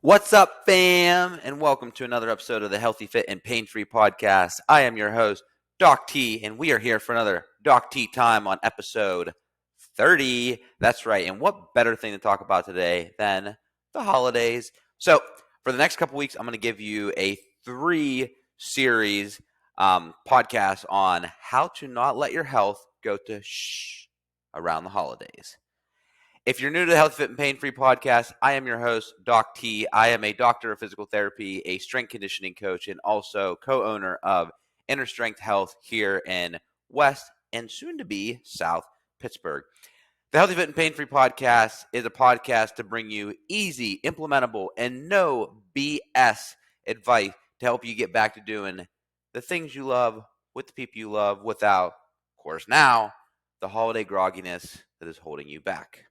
What's up, fam? And welcome to another episode of the Healthy, Fit, and Painfree Podcast. I am your host, Doc T, and we are here for another Doc T time on episode 30. That's right. And what better thing to talk about today than the holidays? So, for the next couple weeks, I'm going to give you a 3-series podcast on how to not let your health go to shh around the holidays. If you're new to the Healthy, Fit, and Pain-Free Podcast, I am your host, Doc T. I am a doctor of physical therapy, a strength conditioning coach, and also co-owner of Inner Strength Health here in West and soon-to-be South Pittsburgh. The Healthy, Fit, and Pain-Free Podcast is a podcast to bring you easy, implementable, and no BS advice to help you get back to doing the things you love with the people you love without, of course, now, the holiday grogginess that is holding you back.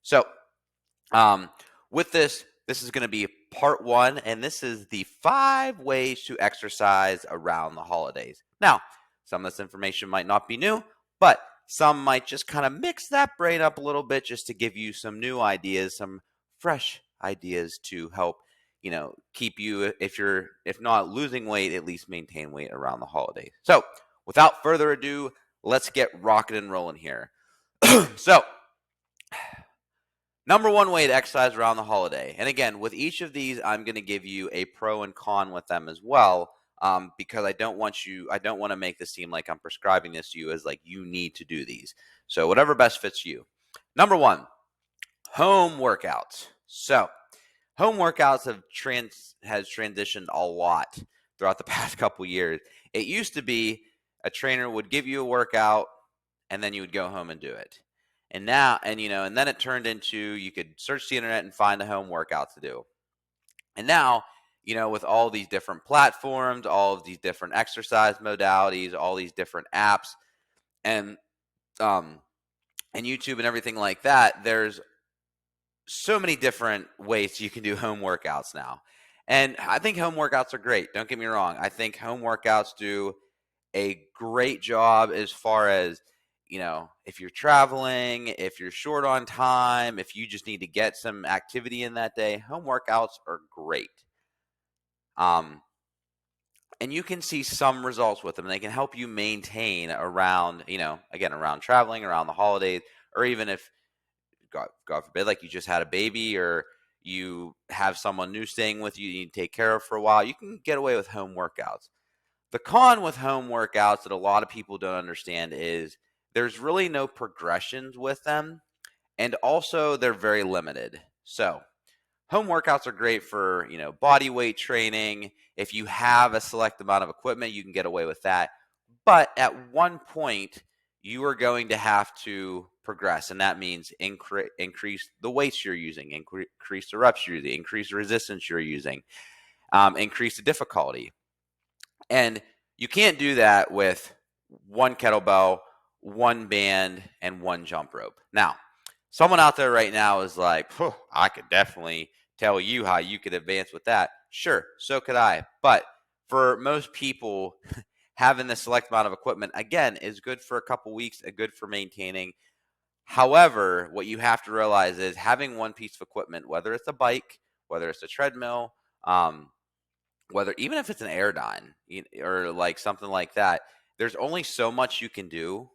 So, with this is going to be part 1, and this is the 5 ways to exercise around the holidays. Now, some of this information might not be new, but some might just kind of mix that brain up a little bit just to give you some new ideas, some fresh ideas to help, keep you, if not losing weight, at least maintain weight around the holidays. So, without further ado, let's get rocking and rolling here. So, number 1 way to exercise around the holiday. And again, with each of these, I'm going to give you a pro and con with them as well, because I don't want to make this seem like I'm prescribing this to you as like you need to do these. So whatever best fits you. Number 1, home workouts. So home workouts has transitioned a lot throughout the past couple years. It used to be a trainer would give you a workout and then you would go home and do it. And now, and then it turned into you could search the internet and find a home workout to do. And now, with all these different platforms, all of these different exercise modalities, all these different apps, and YouTube and everything like that, there's so many different ways you can do home workouts now. And I think home workouts are great. Don't get me wrong. I think home workouts do a great job as far as if you're traveling, if you're short on time, if you just need to get some activity in that day, home workouts are great. And you can see some results with them. They can help you maintain around, around traveling, around the holidays, or even if, God forbid, like you just had a baby or you have someone new staying with you you need to take care of for a while, you can get away with home workouts. The con with home workouts that a lot of people don't understand is there's really no progressions with them, and also they're very limited. So home workouts are great for, body weight training. If you have a select amount of equipment, you can get away with that. But at one point, you are going to have to progress, and that means increase the weights you're using, increase the reps you're using, increase the resistance you're using, increase the difficulty. And you can't do that with one kettlebell, one band, and one jump rope. Now, someone out there right now is like, I could definitely tell you how you could advance with that. Sure, so could I. But for most people, having the select amount of equipment, again, is good for a couple weeks and good for maintaining. However, what you have to realize is having one piece of equipment, whether it's a bike, whether it's a treadmill, even if it's an Airdyne or like something like that, there's only so much you can do.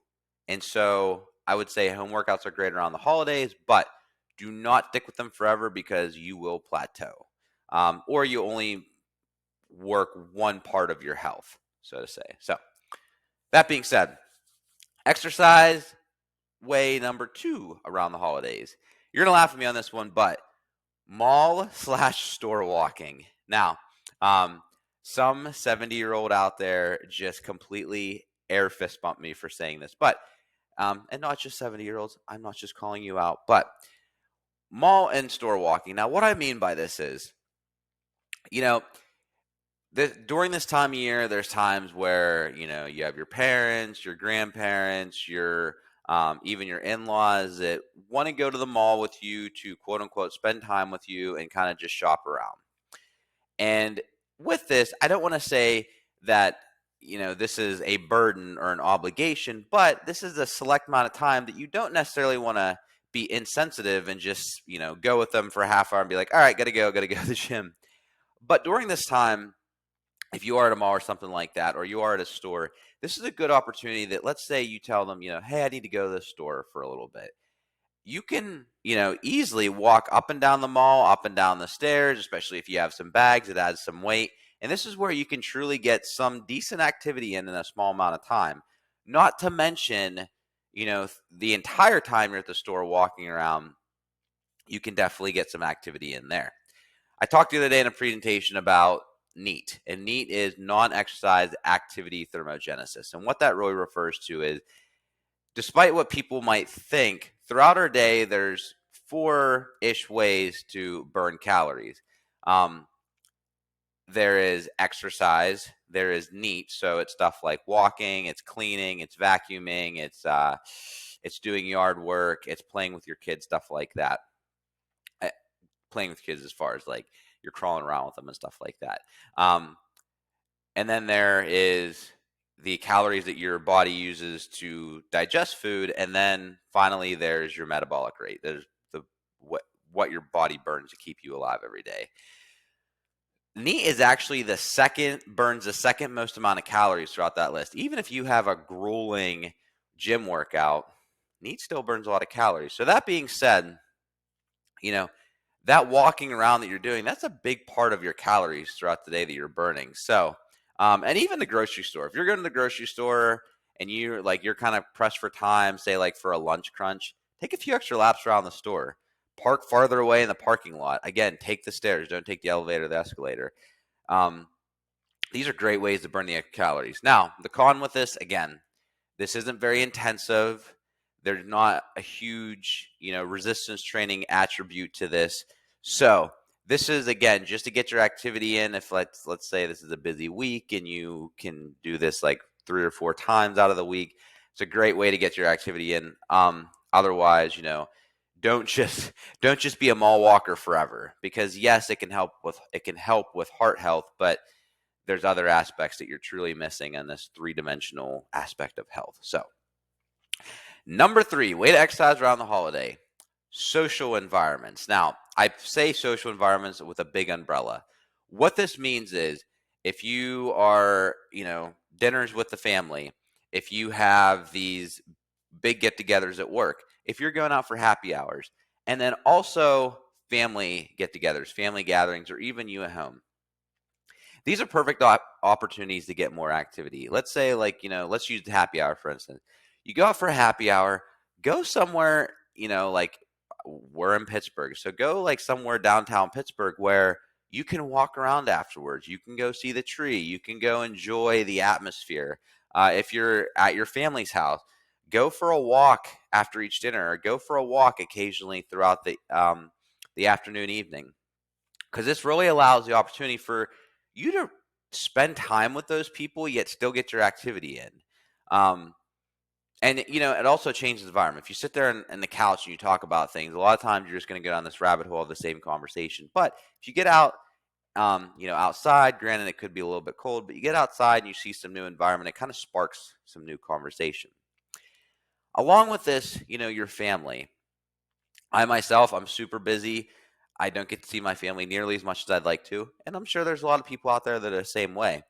And so I would say home workouts are great around the holidays, but do not stick with them forever because you will plateau. Or you only work one part of your health, so to say. So that being said, exercise way number 2 around the holidays. You're going to laugh at me on this one, but mall/store walking. Now, some 70-year-old out there just completely air fist bumped me for saying this, but and not just 70-year-olds. I'm not just calling you out, but mall and store walking. Now, what I mean by this is, during this time of year, there's times where, you have your parents, your grandparents, even your in-laws that want to go to the mall with you to quote unquote spend time with you and kind of just shop around. And with this, I don't want to say that this is a burden or an obligation, but this is a select amount of time that you don't necessarily want to be insensitive and just, go with them for a half hour and be like, all right, gotta go to the gym. But during this time, if you are at a mall or something like that, or you are at a store, this is a good opportunity that, let's say you tell them, hey, I need to go to the store for a little bit. You can, easily walk up and down the mall, up and down the stairs, especially if you have some bags, it adds some weight. And this is where you can truly get some decent activity in a small amount of time. Not to mention, the entire time you're at the store walking around, you can definitely get some activity in there. I talked the other day in a presentation about NEAT, and NEAT is non-exercise activity thermogenesis. And what that really refers to is, despite what people might think, throughout our day, there's 4-ish ways to burn calories. There is exercise, there is NEAT, so it's stuff like walking, it's cleaning, it's vacuuming, it's doing yard work, it's playing with your kids, stuff like that. Playing with kids as far as like you're crawling around with them and stuff like that. And then there is the calories that your body uses to digest food, and then finally there's your metabolic rate. There's what your body burns to keep you alive every day. NEAT is actually burns the second most amount of calories throughout that list. Even if you have a grueling gym workout, NEAT still burns a lot of calories. So that being said, that walking around that you're doing, that's a big part of your calories throughout the day that you're burning. So, and even the grocery store, if you're going to the grocery store and you're kind of pressed for time, say like for a lunch crunch, take a few extra laps around the store. Park farther away in the parking lot. Again, take the stairs. Don't take the elevator or the escalator. These are great ways to burn the calories. Now, the con with this, again, this isn't very intensive. There's not a huge, resistance training attribute to this. So this is, again, just to get your activity in. If let's say this is a busy week and you can do this like 3 or 4 times out of the week, it's a great way to get your activity in. Otherwise, don't just be a mall walker forever, because yes, it can help with heart health, but there's other aspects that you're truly missing in this 3-dimensional aspect of health. So, number 3, way to exercise around the holiday: social environments. Now, I say social environments with a big umbrella. What this means is, if you are, dinners with the family, if you have these big get-togethers at work, if you're going out for happy hours, and then also family get-togethers, family gatherings, or even you at home. These are perfect opportunities to get more activity. Let's say, let's use the happy hour, for instance. You go out for a happy hour, go somewhere, like we're in Pittsburgh. So go like somewhere downtown Pittsburgh where you can walk around afterwards. You can go see the tree. You can go enjoy the atmosphere. If you're at your family's house, go for a walk after each dinner, or go for a walk occasionally throughout the afternoon, evening. Because this really allows the opportunity for you to spend time with those people, yet still get your activity in. And, it also changes the environment. If you sit there on the couch and you talk about things, a lot of times you're just going to go down this rabbit hole of the same conversation. But if you get out, outside, granted it could be a little bit cold, but you get outside and you see some new environment, it kind of sparks some new conversation. Along with this, your family. I myself, I'm super busy. I don't get to see my family nearly as much as I'd like to. And I'm sure there's a lot of people out there that are the same way.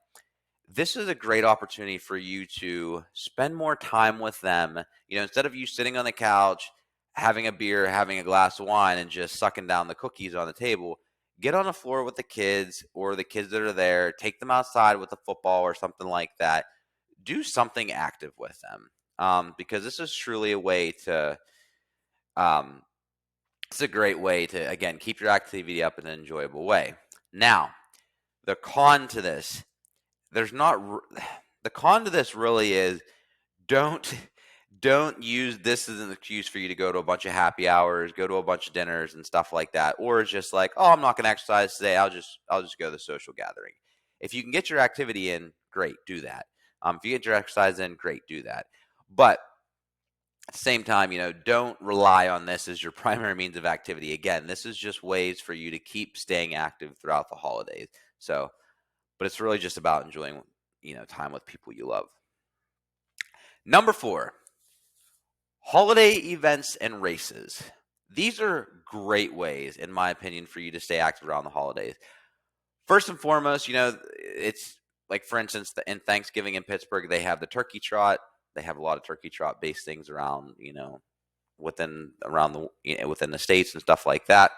This is a great opportunity for you to spend more time with them. Instead of you sitting on the couch, having a beer, having a glass of wine, and just sucking down the cookies on the table, get on the floor with the kids or the kids that are there. Take them outside with a football or something like that. Do something active with them, because this is truly a way to it's a great way to, again, keep your activity up in an enjoyable way. Now, the con to this, the con to this really is, don't use this as an excuse for you to go to a bunch of happy hours, go to a bunch of dinners and stuff like that, or it's just like, oh, I'm not going to exercise today. I'll just go to the social gathering. If you can get your activity in, great, do that. If you get your exercise in, great, do that. But at the same time, don't rely on this as your primary means of activity. Again, this is just ways for you to keep staying active throughout the holidays. So, but it's really just about enjoying, time with people you love. Number 4, Holiday events and races. These are great ways, in my opinion, for you to stay active around the holidays. First and foremost, it's like, for instance, in Thanksgiving in Pittsburgh, they have the turkey trot. They have a lot of turkey trot based things around, within the states and stuff like that.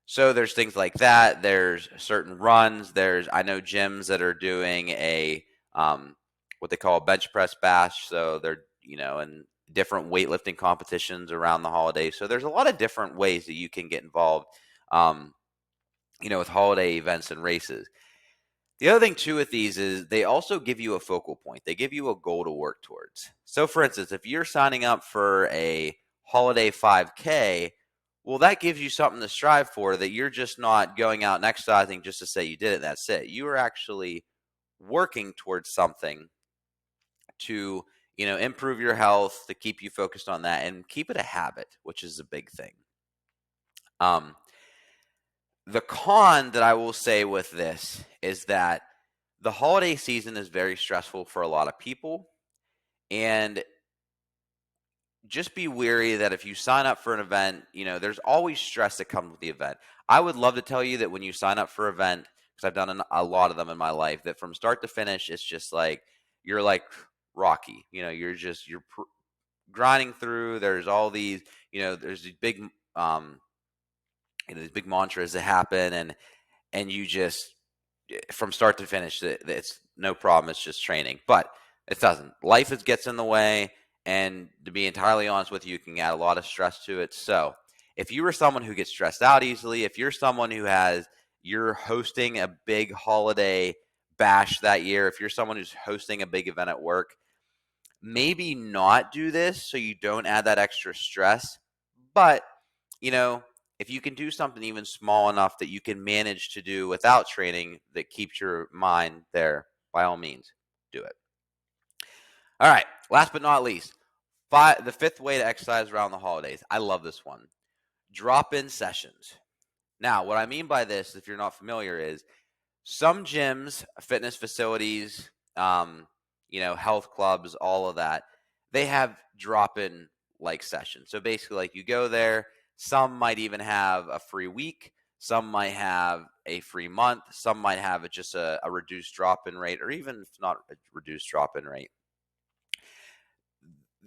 So there's things like that. There's certain runs. I know gyms that are doing what they call a bench press bash. So they're, in different weightlifting competitions around the holidays. So there's a lot of different ways that you can get involved, with holiday events and races. The other thing too with these is they also give you a focal point. They give you a goal to work towards. So for instance, if you're signing up for a holiday 5K, well, that gives you something to strive for, that you're just not going out and exercising just to say you did it. That's it. You are actually working towards something to, improve your health, to keep you focused on that and keep it a habit, which is a big thing. The con that I will say with this is that the holiday season is very stressful for a lot of people, and just be wary that if you sign up for an event, there's always stress that comes with the event. I would love to tell you that when you sign up for an event, because I've done a lot of them in my life, that from start to finish, it's just like, you're like Rocky, you're grinding through. There's all these, there's these big, these big mantras that happen, and you just, from start to finish, it's no problem. It's just training, but it doesn't. Life gets in the way, and to be entirely honest with you, can add a lot of stress to it. So if you are someone who gets stressed out easily, if you're someone you're hosting a big holiday bash that year, if you're someone who's hosting a big event at work, maybe not do this so you don't add that extra stress. But, if you can do something even small enough that you can manage to do without training that keeps your mind there, by all means, do it. All right, last but not least, the fifth way to exercise around the holidays. I love this one. Drop-in sessions. Now, what I mean by this, if you're not familiar, is some gyms, fitness facilities, health clubs, all of that, they have drop-in like sessions. So basically, like, you go there, some might even have a free week, some might have a free month, some might have just a reduced drop-in rate, or even if not a reduced drop-in rate.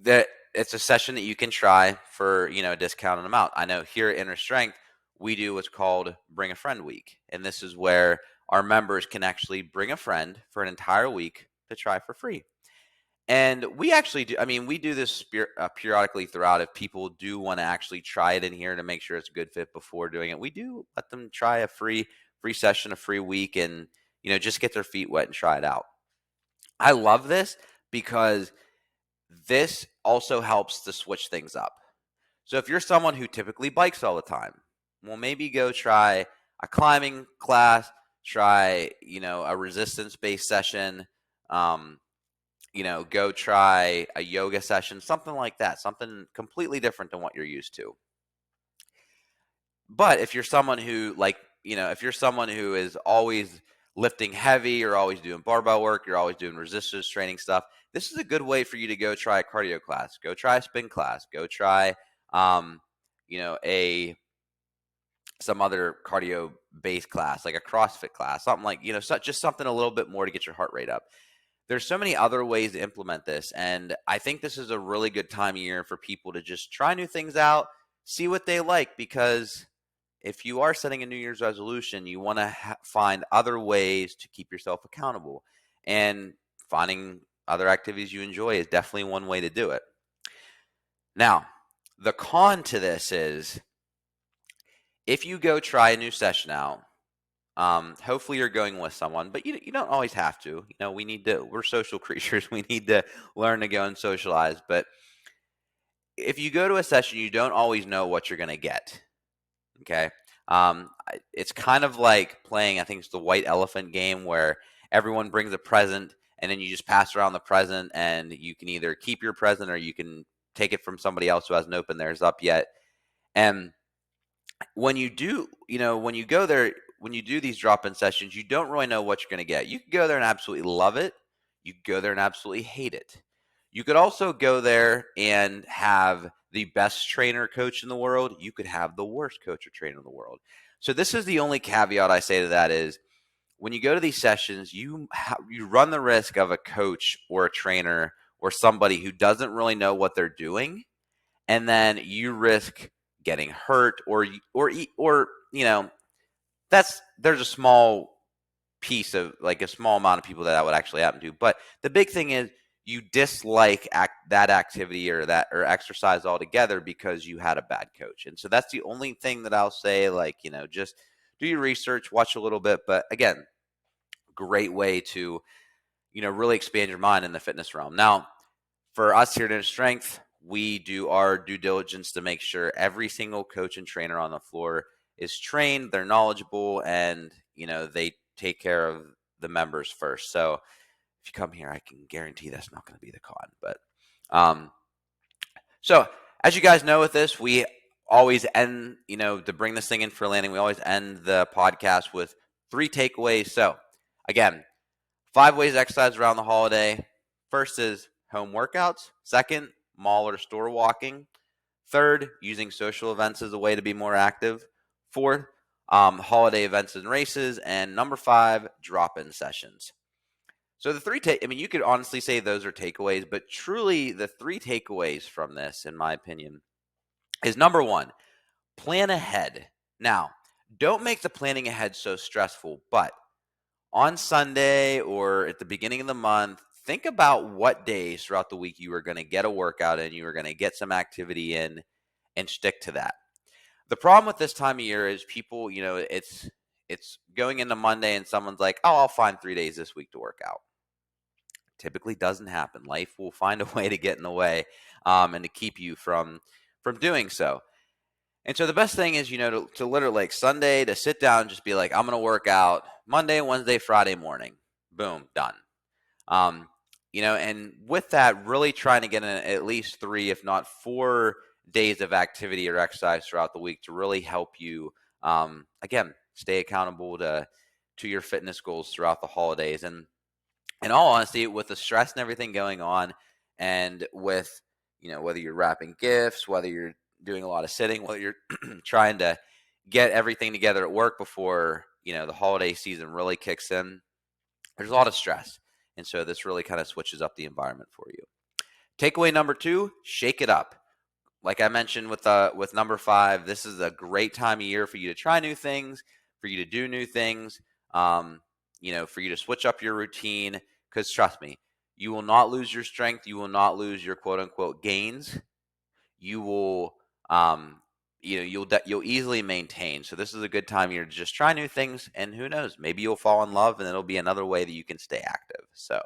That it's a session that you can try for, a discounted amount. I know here at Inner Strength, we do what's called Bring a Friend Week. And this is where our members can actually bring a friend for an entire week to try for free. And we actually do, we do this periodically throughout. If people do want to actually try it in here to make sure it's a good fit before doing it, we do let them try a free session, a free week, and, just get their feet wet and try it out. I love this because this also helps to switch things up. So if you're someone who typically bikes all the time, well, maybe go try a climbing class, try, a resistance-based session, go try a yoga session, something like that, something completely different than what you're used to. But if you're someone who, if you're someone who is always lifting heavy, or always doing barbell work, you're always doing resistance training stuff, this is a good way for you to go try a cardio class, go try a spin class, go try, some other cardio based class, like a CrossFit class, something like, just something a little bit more to get your heart rate up. There's so many other ways to implement this, and I think this is a really good time of year for people to just try new things out, see what they like, because if you are setting a New Year's resolution, you want to find other ways to keep yourself accountable, and finding other activities you enjoy is definitely one way to do it. Now, the con to this is, if you go try a new session out, hopefully you're going with someone, but you don't always have to. We're social creatures. We need to learn to go and socialize. But if you go to a session, you don't always know what you're going to get. Okay. It's kind of like playing, I think it's the white elephant game, where everyone brings a present and then you just pass around the present, and you can either keep your present or you can take it from somebody else who hasn't opened theirs up yet. And when you do, when you go there, when you do these drop-in sessions, you don't really know what you're going to get. You can go there and absolutely love it. You can go there and absolutely hate it. You could also go there and have the best trainer coach in the world. You could have the worst coach or trainer in the world. So this is the only caveat I say to that is when you go to these sessions, you run the risk of a coach or a trainer or somebody who doesn't really know what they're doing, and then you risk getting hurt or there's a small piece of like a small amount of people that would actually happen to. But the big thing is you dislike that activity or exercise altogether because you had a bad coach. And so that's the only thing that I'll say, like, just do your research, watch a little bit. But again, great way to, really expand your mind in the fitness realm. Now, for us here at Inner Strength, we do our due diligence to make sure every single coach and trainer on the floor is trained, they're knowledgeable, and, they take care of the members first. So if you come here, I can guarantee that's not going to be the con. But so as you guys know with this, we always end, to bring this thing in for landing, we always end the podcast with 3 takeaways. So again, 5 ways to exercise around the holiday. First is home workouts. Second, mall or store walking. Third, using social events as a way to be more active. Fourth, holiday events and races. And number 5, drop-in sessions. So the 3 you could honestly say those are takeaways, but truly the 3 takeaways from this, in my opinion, is number 1, plan ahead. Now, don't make the planning ahead so stressful, but on Sunday or at the beginning of the month, think about what days throughout the week you are going to get a workout in, you are going to get some activity in, and stick to that. The problem with this time of year is people, it's going into Monday and someone's like, oh, I'll find 3 days this week to work out. Typically doesn't happen. Life will find a way to get in the way and to keep you from doing so. And so the best thing is, to literally like Sunday to sit down and just be like, I'm going to work out Monday, Wednesday, Friday morning. Boom, done. And with that, really trying to get in at least 3, if not 4 days of activity or exercise throughout the week to really help you, again, stay accountable to your fitness goals throughout the holidays. And in all honesty, with the stress and everything going on, and with, whether you're wrapping gifts, whether you're doing a lot of sitting, whether you're trying to get everything together at work before, the holiday season really kicks in, there's a lot of stress. And so this really kind of switches up the environment for you. Takeaway number 2, shake it up. Like I mentioned with number 5, this is a great time of year for you to try new things, for you to do new things, for you to switch up your routine. Because trust me, you will not lose your strength. You will not lose your quote unquote gains. You will, you'll easily maintain. So this is a good time here to just try new things, and who knows, maybe you'll fall in love, and it'll be another way that you can stay active. So,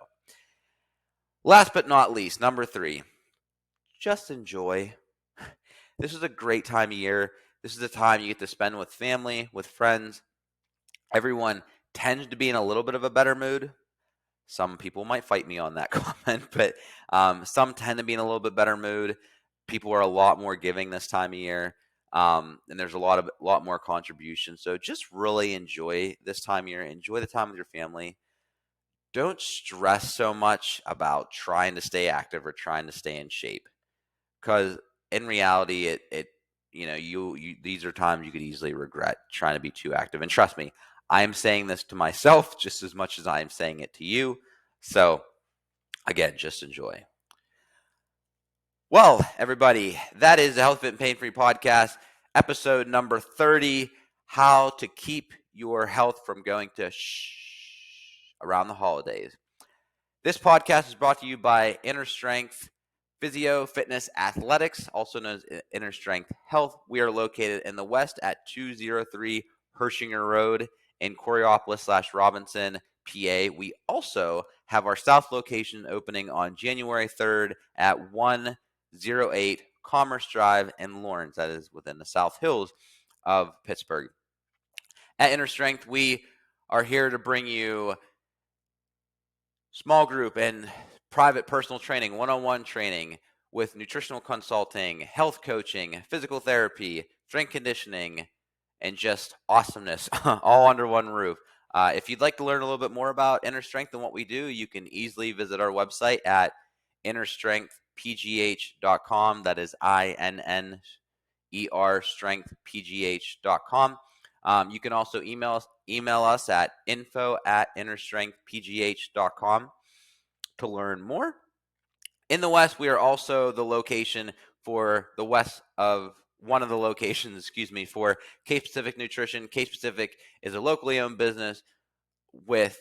last but not least, number 3, just enjoy. This is a great time of year. This is a time you get to spend with family, with friends. Everyone tends to be in a little bit of a better mood. Some people might fight me on that comment, but some tend to be in a little bit better mood. People are a lot more giving this time of year, and there's a lot more contribution. So just really enjoy this time of year. Enjoy the time with your family. Don't stress so much about trying to stay active or trying to stay in shape, because in reality, these are times you could easily regret trying to be too active. And trust me, I am saying this to myself just as much as I am saying it to you. So again, just enjoy. Well, everybody, that is the Health Fit and Pain-Free Podcast, episode number 30, how to keep your health from going to around the holidays. This podcast is brought to you by Inner Strength Physio, Fitness, Athletics, also known as Inner Strength Health. We are located in the West at 203 Hershinger Road in Coraopolis/Robinson, PA. We also have our South location opening on January 3rd at 108 Commerce Drive in Lawrence. That is within the South Hills of Pittsburgh. At Inner Strength, we are here to bring you small group and private personal training, one-on-one training with nutritional consulting, health coaching, physical therapy, strength conditioning, and just awesomeness all under one roof. If you'd like to learn a little bit more about Inner Strength and what we do, you can easily visit our website at innerstrengthpgh.com. That is INNER strengthpgh.com. You can also email us at info@innerstrengthpgh.com to learn more. In the West, we are also the location for the West of one of the locations, for Case Pacific Nutrition. Case Pacific is a locally owned business with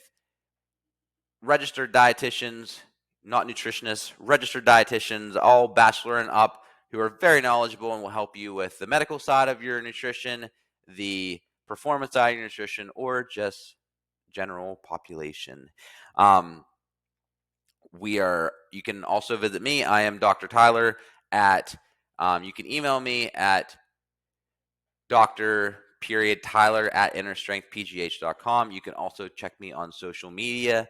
registered dietitians, not nutritionists, registered dietitians, all bachelor and up, who are very knowledgeable and will help you with the medical side of your nutrition, the performance side of your nutrition, or just general population. You can also visit me. I am Dr. Tyler you can email me at Dr.Tyler@innerstrengthpgh.com. You can also check me on social media,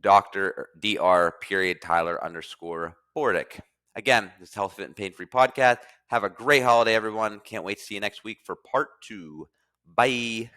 Dr.Tyler_Bordick. Again, this is Health, Fit, and Pain-Free Podcast. Have a great holiday, everyone. Can't wait to see you next week for part 2. Bye.